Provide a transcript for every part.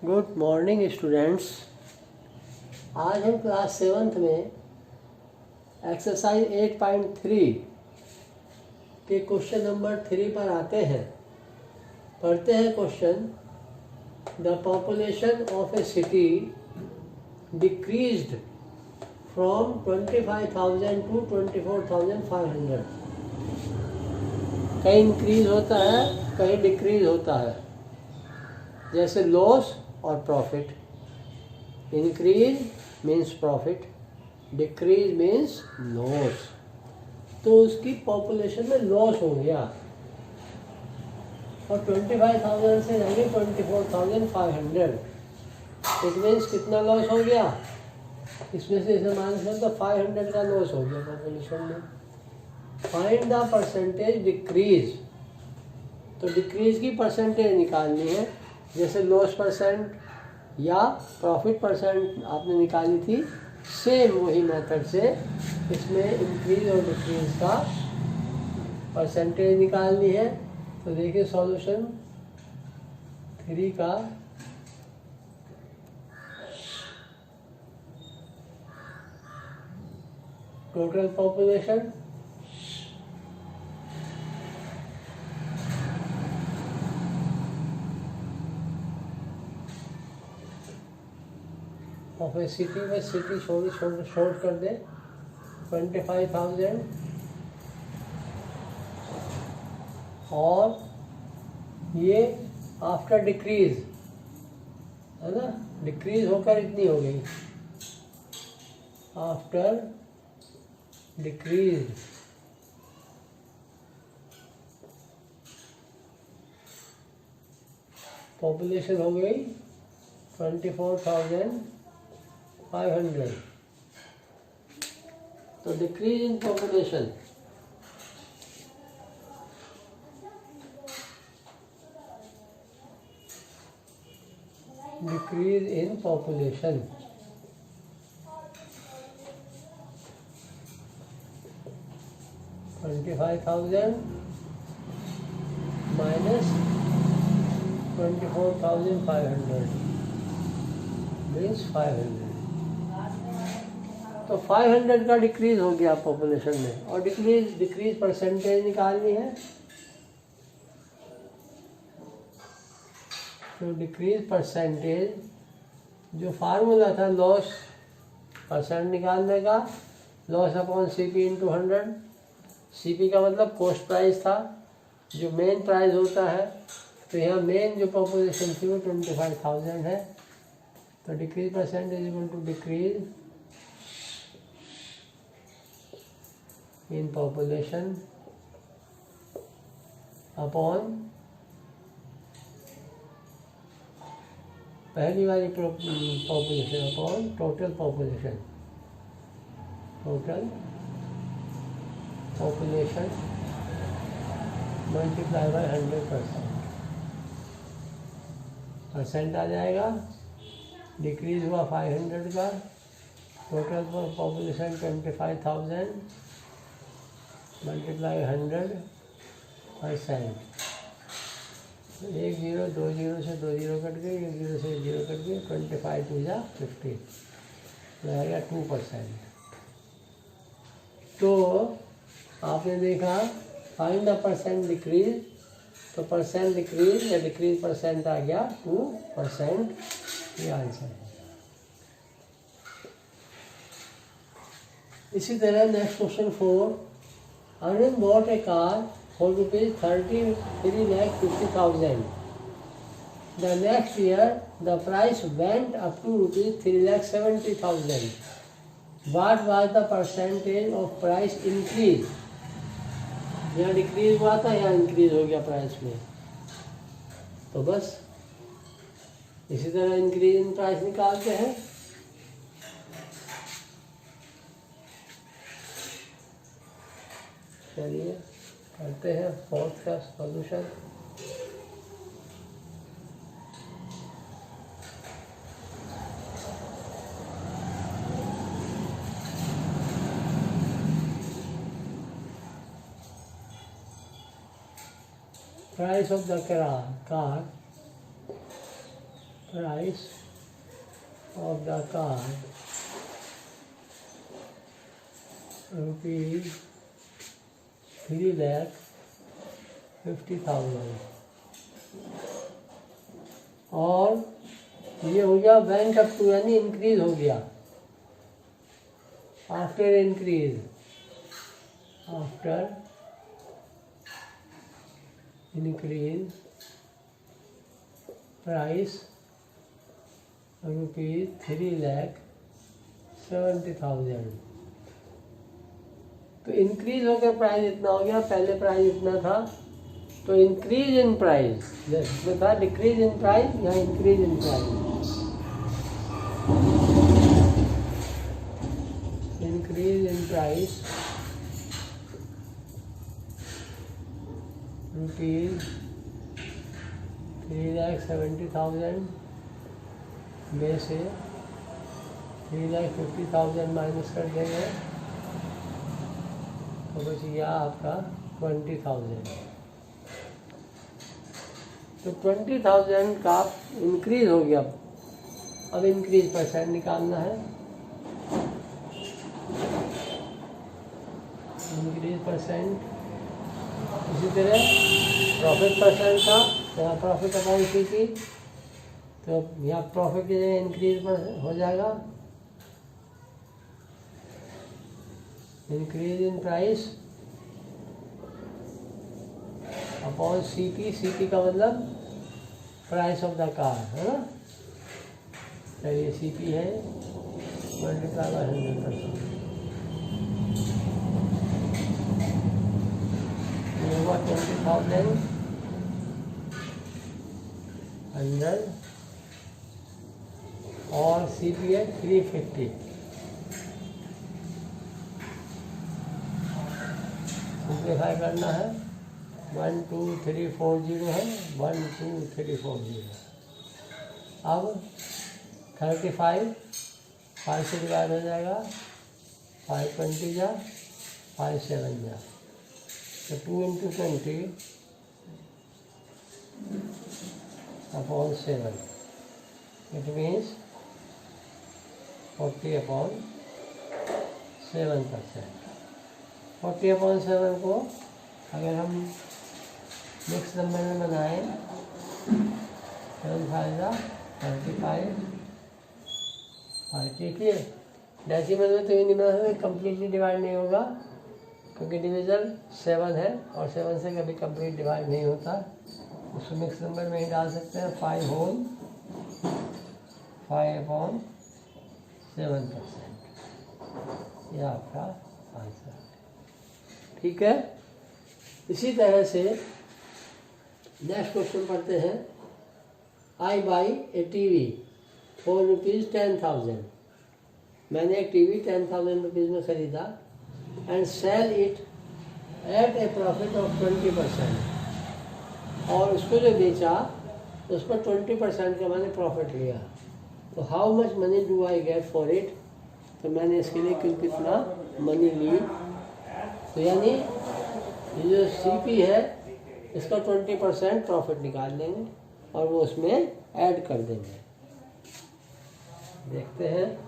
Good morning students. आज हम class 7th में एक्सरसाइज 8.3 के क्वेश्चन नंबर 3 पर आते हैं। पढ़ते हैं question. The population of a city decreased from 25,000 to 24,500। कहीं इंक्रीज होता है, कहीं डिक्रीज होता है, जैसे लॉस और profit. Increase means profit, decrease means loss. तो उसकी पॉपुलेशन में लॉस हो गया और 25,000 से यानी 24,500। इट मीन्स कितना लॉस हो गया? इसमें से इसे मान सकते 500 का लॉस हो गया पॉपुलेशन में। Find the percentage decrease. तो डिक्रीज की परसेंटेज निकालनी है। जैसे लॉस परसेंट या प्रॉफिट परसेंट आपने निकाली थी, सेम वही मेथड से इसमें इंक्रीज और डिक्रीज का परसेंटेज निकालनी है। तो देखिए सॉल्यूशन 3 का total population of a city में, सिटी शॉर्ट कर दे, 25,000 और ये आफ्टर डिक्रीज है ना, डिक्रीज होकर इतनी हो गई। आफ्टर डिक्रीज पॉपुलेशन हो गई 24,500। तो decrease in population decrease in population 25,000 minus 24,500 means 500। तो 500 का डिक्रीज हो गया पॉपुलेशन में। और डिक्रीज परसेंटेज निकालनी है। तो डिक्रीज परसेंटेज जो फार्मूला था लॉस परसेंट निकालने का, loss upon CP into 100। CP का मतलब कॉस्ट प्राइस था, जो मेन प्राइस होता है। तो यहाँ मेन जो पॉपुलेशन थी वो 25,000 है। तो decrease percentage equal to decrease in population upon पहली वाली population upon total population. Total population multiply by 100%। Percent आ जाएगा। डिक्रीज हुआ 500 का, टोटल पॉपुलेशन 25,000 मल्टीप्लाई 100%। एक जीरो, दो जीरो से दो जीरो कट गई, एक जीरो से एक जीरो कट गई, 25 टू जा 50, रहेगा 2%। तो आपने देखा फाइंड द परसेंट डिक्रीज। तो परसेंट डिक्रीज या डिक्रीज परसेंट आ गया 2%। ये आंसर है। इसी तरह next question 4। Arvind bought a car for rupees 33,50,000. The next year, the price went up to rupees 3,70,000. What was the percentage of price increase? यहाँ decrease हुआ था, यहाँ इंक्रीज हो गया प्राइस में। तो बस इसी तरह इंक्रीज इन प्राइस निकालते हैं। चलिए करते हैं 4th का solution. Price of the car price of the car rupees 3,50,000 और ये हो गया बैंक अप टू यानी इंक्रीज हो गया आफ्टर इंक्रीज प्राइस रुपीज 3,70,000 तो इंक्रीज हो गया प्राइस इतना हो गया, पहले प्राइस इतना था तो इंक्रीज इन प्राइस जैसे था डिक्रीज इन प्राइस या increase in price, increase in price rupees 3,70,000 में से 3,50,000 माइनस कर देंगे तो बच गया आपका 20,000। तो 20,000 का इंक्रीज हो गया। अब इंक्रीज परसेंट निकालना है, इंक्रीज परसेंट। इसी तरह प्रॉफिट परसेंट था, यहाँ प्रॉफिट अपॉन सीपी, तो यहाँ प्रॉफिट की जगह इंक्रीज पर हो जाएगा increase in price upon CP. CP का मतलब प्राइस ऑफ द कार है ना, चलिए सीपी है मल्टीप्लाई बाय 100%, ये हुआ 20,000 100 और सीपी है 350। सिंप्लीफाई करना है, 1 2 3 4 0 है, 1 2 3 4 0। अब 35 5 से डिवाइड हो जाएगा, 5 20 जा, 5 7 जा, तो 2 into 20 upon 7, it means 40 upon 7%। 40 upon 7 को अगर हम नेक्स्ट नंबर में बनाएं 7 5 35, देखिए डेसिमल में तो ये नहीं बना सकते, कम्प्लीटली डिवाइड नहीं होगा क्योंकि डिवीजन 7 है और 7 से कभी कंप्लीट डिवाइड नहीं होता, उसको नेक्स्ट नंबर में ही डाल सकते हैं। 5 होल 5 अपॉन 7%, यह आपका आंसर। ठीक है, इसी तरह से नेक्स्ट क्वेश्चन पढ़ते हैं। I buy a TV for rupees 10,000, मैंने एक टीवी 10,000 रुपीज़ में ख़रीदा and sell it at a profit of 20%, और उसको जो बेचा उस पर 20% का मैंने प्रॉफिट लिया, तो how much money do I get for it, तो मैंने इसके लिए कितना मनी ली, तो यानी ये जो सीपी है इसका 20% प्रॉफिट निकाल लेंगे और वो उसमें ऐड कर देंगे। देखते हैं,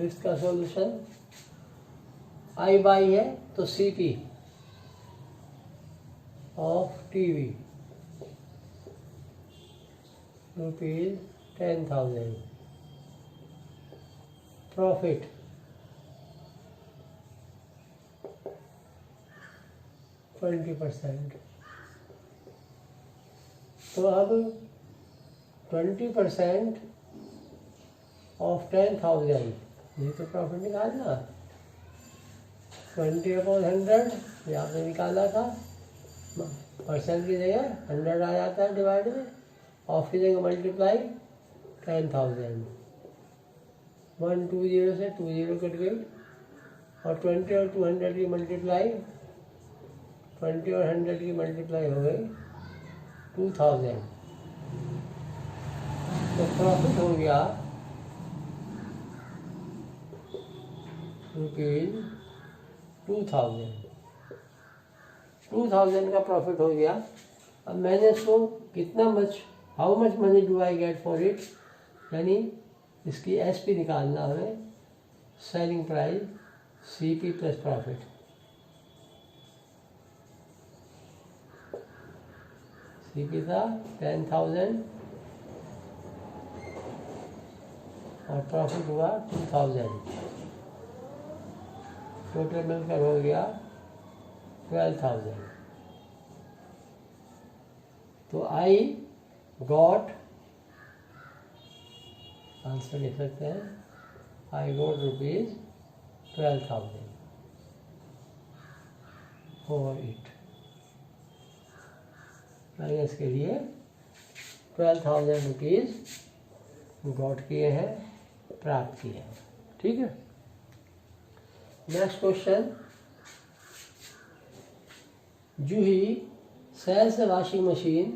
इसका सॉल्यूशन आई बाई है तो CP of TV rupees 10,000, profit %20। तो अब 20% ऑफ 10,000, ये तो प्रॉफिट निकालना, 20/100 ये आपने निकाला था, परसेंट की जगह 100 आ जाता है डिवाइड में, ऑफ की जगह मल्टीप्लाई 10,000, 1 2 0 से 2 0 कट गई, और 20 और 200 की मल्टीप्लाई, 20 और 100 की मल्टीप्लाई हो गई 2000। तो प्रॉफिट हो गया ₹2000 का प्रॉफिट हो गया। अब मैंने इसको कितना how much money do I get for it, यानी इसकी एसपी निकालना हमें, selling price CP plus profit. CP था 10,000 और प्रॉफिट हुआ 2000, टोटल मिलकर हो गया 12,000। तो आई गॉट, आंसर लिख सकते हैं, आई गॉट ₹12,000 फॉर इट। मैंने इसके लिए 12,000 रुपीज़ गॉट किए हैं, प्राप्त किए हैं। ठीक है। Next question, Juhi sells a washing machine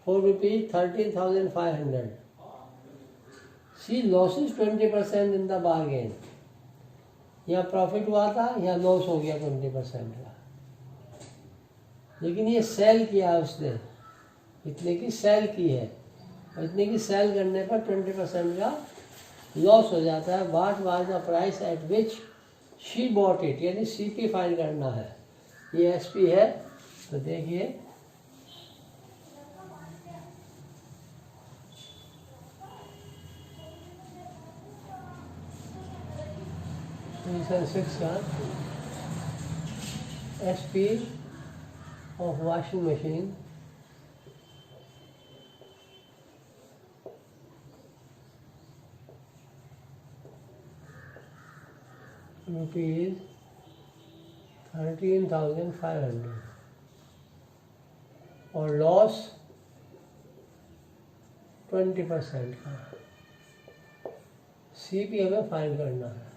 for ₹13,500. She loses 20% in the bargain. यहाँ प्रॉफिट हुआ था, यहाँ लॉस हो गया 20% का, लेकिन ये सेल किया उसने, इतने की सेल की है, और इतने की सेल करने पर 20% का लॉस हो जाता है। What was the price at which she bought it, यानी सीपी फाइंड करना है। ये एसपी है, तो देखिए ₹6 का एसपी ऑफ वॉशिंग मशीन ₹13,500 और लॉस 20% का। सीपी हमें फाइंड करना है।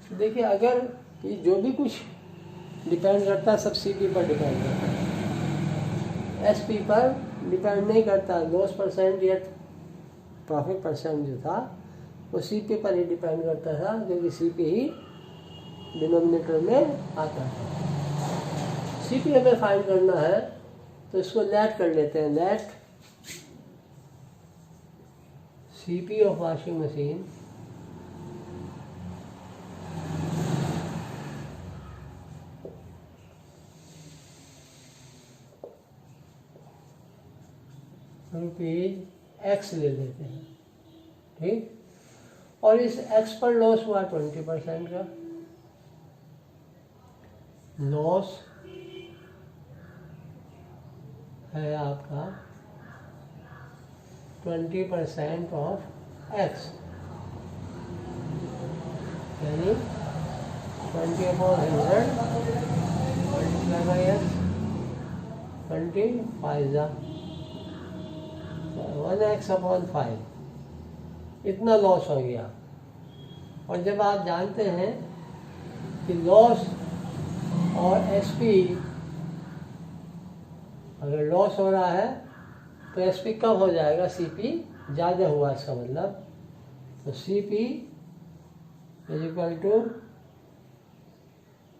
तो देखिए, अगर ये जो भी कुछ डिपेंड करता है सब सीपी पर डिपेंड करता है, एसपी पर डिपेंड नहीं करता। लॉस परसेंट या प्रॉफिट परसेंट जो था वो सीपी पर ही डिपेंड करता था, क्योंकि सीपी ही डिनोमिनेटर में आता है। सीपी हमें फाइंड करना है, तो इसको लेट कर लेते हैं। Let CP of washing machine ₹X ले लेते हैं। ठीक, और इस X पर लॉस हुआ 20% का। लॉस है आपका 20% ऑफ X, यानी 20/100 मल्टीप्लाई बाई X, 20/5 1x/5, इतना लॉस हो गया। और जब आप जानते हैं कि लॉस और एसपी, अगर लॉस हो रहा है तो एसपी कम हो जाएगा, सीपी ज़्यादा हुआ इसका मतलब। तो CP is equal to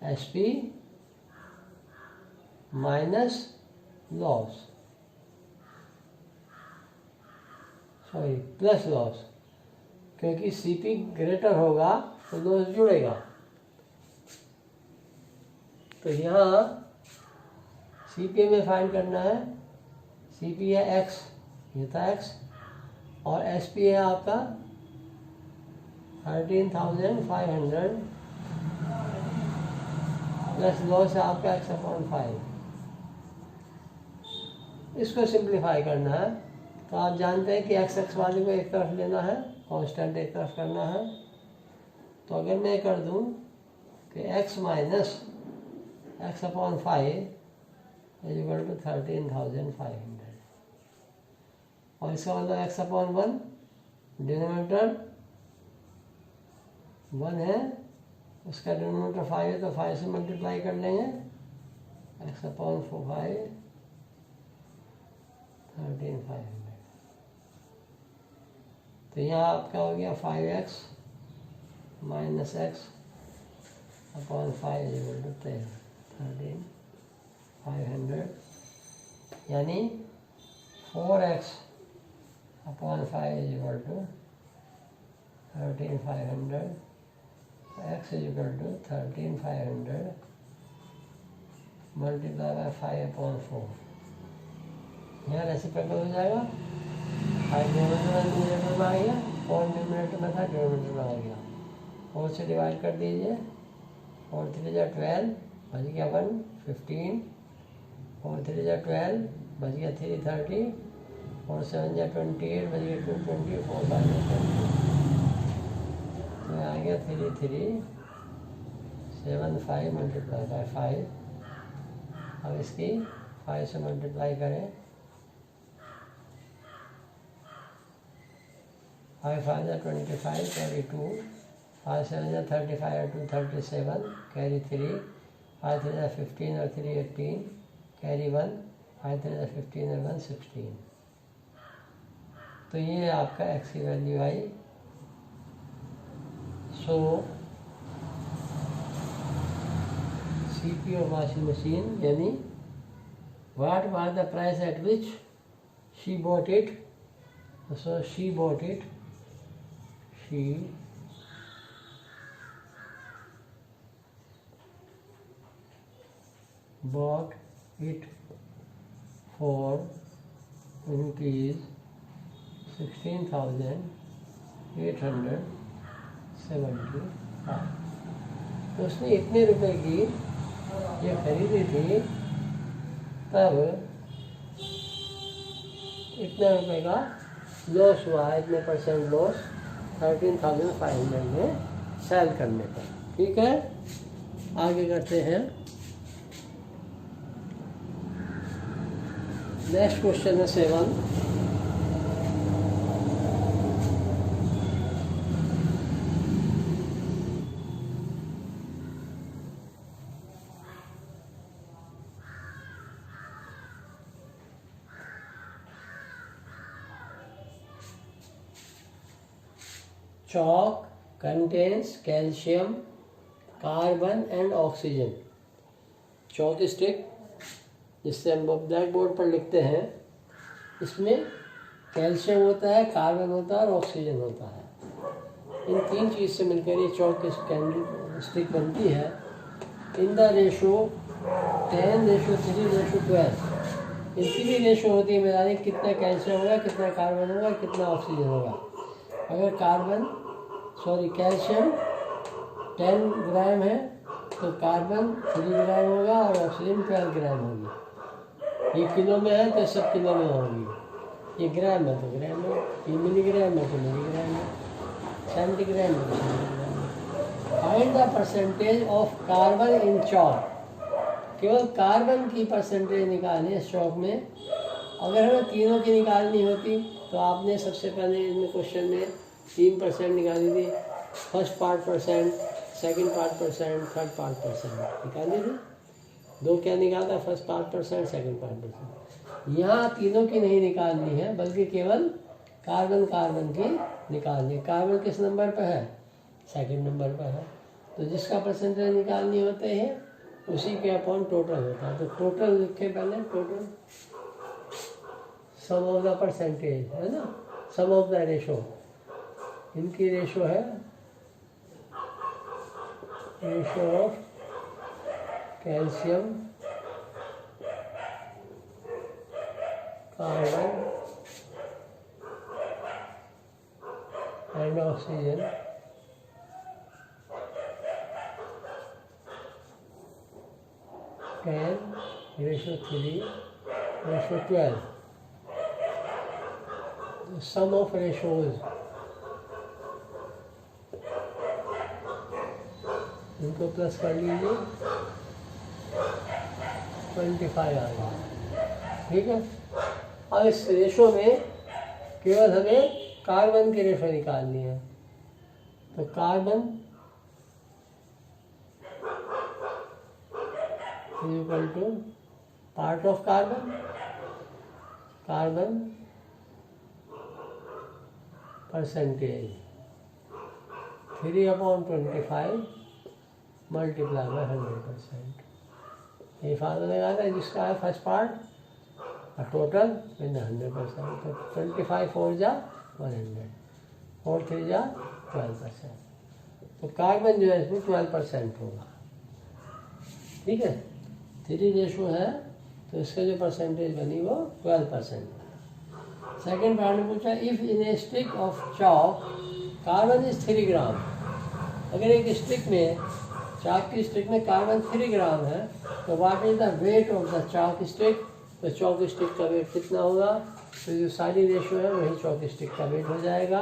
SP minus loss, sorry plus loss, क्योंकि सीपी ग्रेटर होगा तो लॉस जुड़ेगा। तो यहाँ सीपी में फाइंड करना है, सीपी है एक्स, ये था एक्स, और एसपी है आपका 13,500 प्लस लॉस है आपका x/5। इसको सिंप्लीफाई करना है, तो आप जानते हैं कि x वाले को एक तरफ लेना है, कांस्टेंट एक तरफ करना है। तो अगर मैं कर दूं कि x minus x/5 is equal to 13,500, और इसका मतलब x/1 डिनोमिनेटर 1 है, उसका डिनोमिनेटर 5 है, तो 5 से मल्टीप्लाई कर लेंगे। x/5 13,500 तो यहाँ आपका हो गया 5x minus x upon 5 equal to 13 यानी 4x upon 5 equal to 13,500 x equal to 13,500 multiply by 5/4 यहाँ रेसिप्रोकल हो जाएगा। 5 न्यूमरेटर में आ गया, 4 न्यूमरेटर में था, डिनोमिनेटर में आ गया। 4 से डिवाइड कर दीजिए, 4 3 जा 12 बच गया 1 15, 4 3 जा 12 बच गया 3 30, 4 7 जा 28 बच गया 2 20, 4 5 जा 20 तो आ गया 3 3 7 5 मल्टीप्लाई बाय 5। अब इसकी 5 से मल्टीप्लाई करें, 5 5 जा 25 कैरी 2, 5 7 जा 35 2 37 कैरी 3, 5 3 जा 15 और 3 18 कैरी 1, 5 3 जा 15 और 1 16। तो ये आपका x की value I. So CP of washing machine यानी what was the price at which she bought it? So she bought it. She bought it for rupees 16,875। तो उसने इतने रुपए की ये खरीदी थी, तब इतने रुपए का लॉस हुआ, इतने परसेंट लॉस 13,500 में सेल करने पर। ठीक है, आगे करते हैं। नेक्स्ट क्वेश्चन है 7। Chalk contains calcium, carbon and oxygen. Chowk stick जिससे हम ब्लैक बोर्ड पर लिखते हैं, इसमें कैल्शियम होता है, कार्बन होता है और ऑक्सीजन होता है। इन तीन चीज़ से मिलकर ये चौक स्टिक बनती है। इन द रेशो 10:3:12 इनकी भी रेशो होती है, मेरा कितना कैल्शियम होगा, कितना कार्बन होगा, कितना ऑक्सीजन होगा। अगर कैल्शियम 10 ग्राम है तो कार्बन 3 ग्राम होगा और ऑक्सीजन 12 ग्राम होगी। ये किलो में है तो सब किलो में होगी, ये ग्राम है तो ग्राम है, ये मिलीग्राम है तो मिलीग्राम है, सेंटीग्राम है तो सेंटीग्राम है। Find the percentage of carbon in chalk. केवल कार्बन की परसेंटेज निकालनी है चॉक में। अगर हमें तीनों की निकालनी होती तो आपने सबसे पहले इसमें क्वेश्चन में 3% निकाली थी, first part %, second part %, third part % निकाली थी। 2 क्या निकाला, फर्स्ट पार्ट %, सेकंड पार्ट %। यहाँ तीनों की नहीं निकालनी है, बल्कि केवल कार्बन की निकालनी है। कार्बन किस नंबर पर है, सेकंड नंबर पर है, तो जिसका परसेंटेज निकालनी होते हैं उसी के अपॉन टोटल होता है। तो टोटल लिखे पहले, total sum of the percentage है ना, सम ऑफ द रेशो। इनकी रेशो है ratio of calcium, carbon and oxygen. Ratio 3:12। Sum of ratios इनको प्लस कर लीजिए, 25 आ गया। ठीक है, अब इस रेशो में केवल हमें कार्बन की रेशो निकालनी है। तो carbon equal to part of carbon percentage 3/25 multiply by 100%। ये फार्मूला लगाना है जिसका है फर्स्ट पार्ट और टोटल इन 100%। तो 25 4 जा 100, 4 3 जा 12%। तो कार्बन जो है इसमें 12% होगा। ठीक है, 3 रेशो है तो इसका जो परसेंटेज बनी वो 12%। सेकेंड पार्ट में पूछा if in A stick of chalk carbon is 3 ग्राम। अगर एक स्टिक में, चाक की स्टिक में कार्बन 3 ग्राम है तो what is the weight of the chalk stick. तो चॉक स्टिक का वेट कितना होगा। तो जो सारी रेशो है वही चॉक स्टिक का वेट हो जाएगा।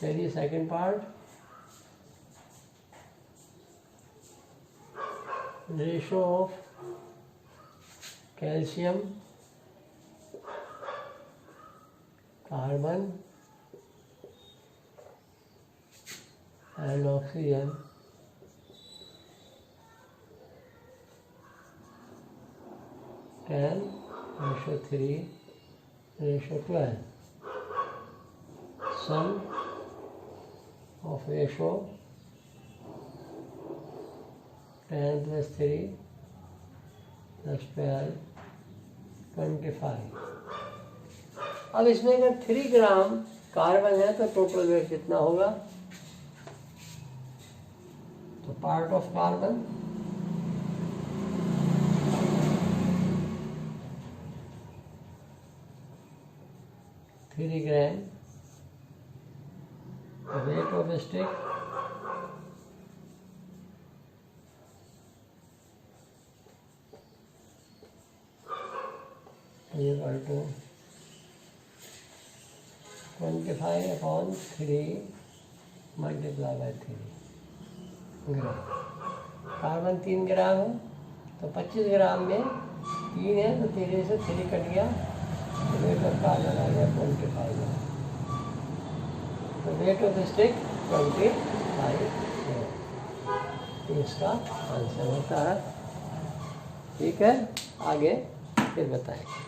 चलिए second part, ratio of calcium carbon and oxygen ten ratio 3 ratio 12 sum of ratio 10 + 3 + 12 25। अब इसमें अगर 3 ग्राम कार्बन है तो टोटल वेट कितना होगा। तो part of carbon gram, weight of stick equal to 25/3 multiply by 3 gram. Carbon 3 ग्राम है तो 25 ग्राम में 3 है तो 3 से 3 कट गया तो वेट ऑफ कार्बन आ गया 25 ग्राम। तो वेट ऑफ स्टिक 25 इसका आंसर होता है। ठीक है, आगे फिर बताएंगे।